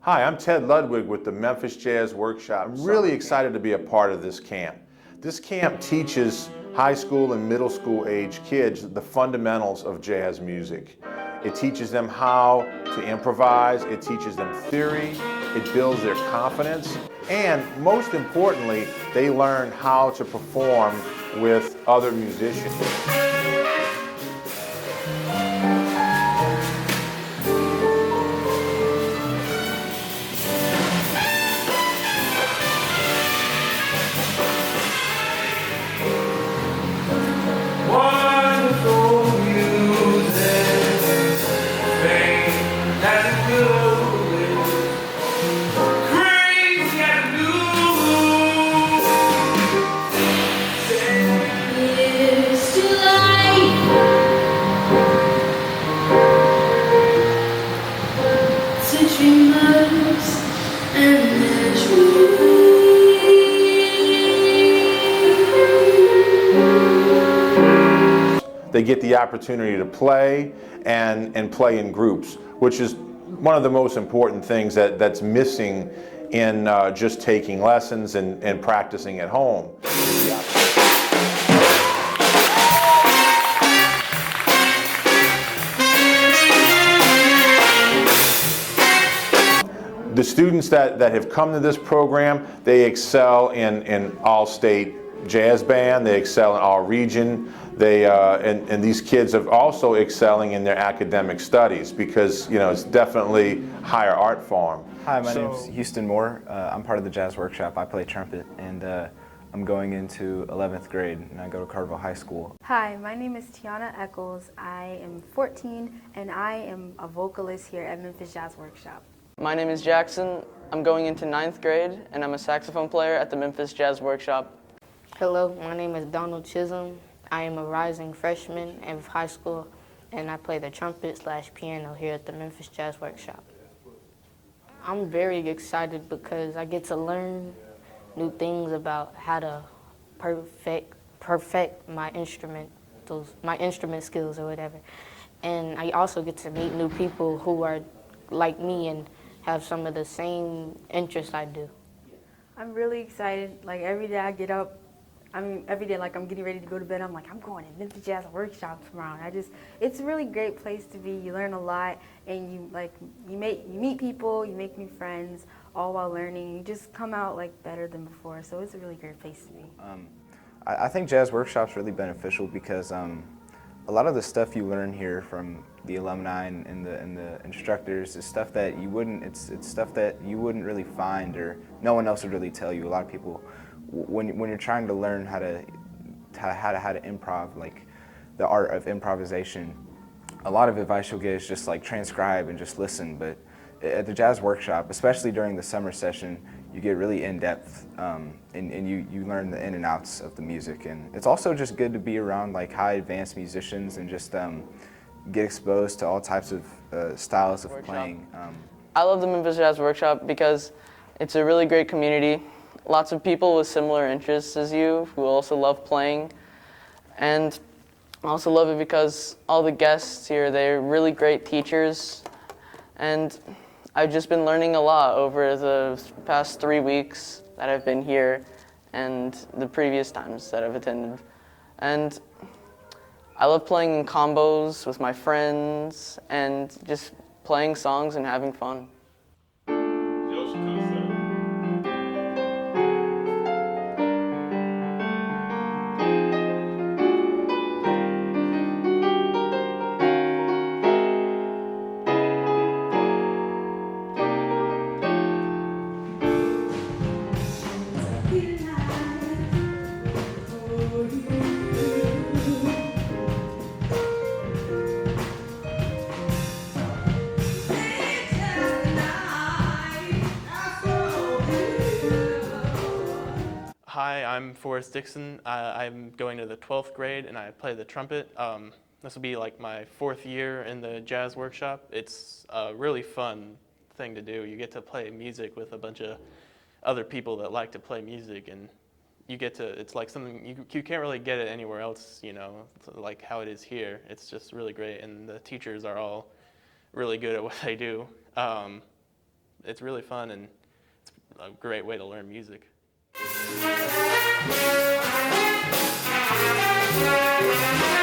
Hi, I'm Ted Ludwig with the Memphis Jazz Workshop. I'm really excited to be a part of this camp. This camp teaches high school and middle school age kids the fundamentals of jazz music. It teaches them how to improvise, it teaches them theory, it builds their confidence, and most importantly, they learn how to perform with other musicians. They get the opportunity to play and play in groups, which is one of the most important things that's missing in just taking lessons and practicing at home. The students that have come to this program, they excel in all-state jazz band, they excel in all region, and these kids are also excelling in their academic studies because it's definitely higher art form. Hi, my name's Houston Moore. I'm part of the Jazz Workshop. I play trumpet, and I'm going into 11th grade, and I go to Carterville High School. Hi, my name is Tiana Eccles. I am 14, and I am a vocalist here at Memphis Jazz Workshop. My name is Jackson. I'm going into 9th grade, and I'm a saxophone player at the Memphis Jazz Workshop. Hello, my name is Donald Chisholm. I am a rising freshman of high school, and I play the trumpet/piano here at the Memphis Jazz Workshop. I'm very excited because I get to learn new things about how to perfect my instrument skills or whatever. And I also get to meet new people who are like me and have some of the same interests I do. I'm really excited. Like every day I get up, every day like I'm getting ready to go to bed, I'm like, I'm going to Memphis Jazz Workshop tomorrow. It's a really great place to be. You learn a lot, and you meet people, you make new friends, all while learning. You just come out like better than before. So it's a really great place to be. I think Jazz Workshop's really beneficial because a lot of the stuff you learn here from the alumni and the instructors is stuff that you wouldn't. It's stuff that you wouldn't really find, or no one else would really tell you. A lot of people, when you're trying to learn how to improv, like the art of improvisation, a lot of advice you'll get is just like transcribe and just listen. But at the Jazz Workshop, especially during the summer session, you get really in depth and you learn the in and outs of the music. And it's also just good to be around like high advanced musicians and just get exposed to all types of styles of playing. I love the Memphis Jazz Workshop because it's a really great community. Lots of people with similar interests as you who also love playing. And I also love it because all the guests here, they're really great teachers. And I've just been learning a lot over the past 3 weeks that I've been here and the previous times that I've attended. And I love playing in combos with my friends and just playing songs and having fun. Hi, I'm Forrest Dixon. I'm going to the 12th grade and I play the trumpet. This will be like my 4th year in the Jazz Workshop. It's a really fun thing to do. You get to play music with a bunch of other people that like to play music, and you get to, it's like something, you can't really get it anywhere else, you know, like how it is here. It's just really great, and the teachers are all really good at what they do. it's really fun, and it's a great way to learn music. Thank you.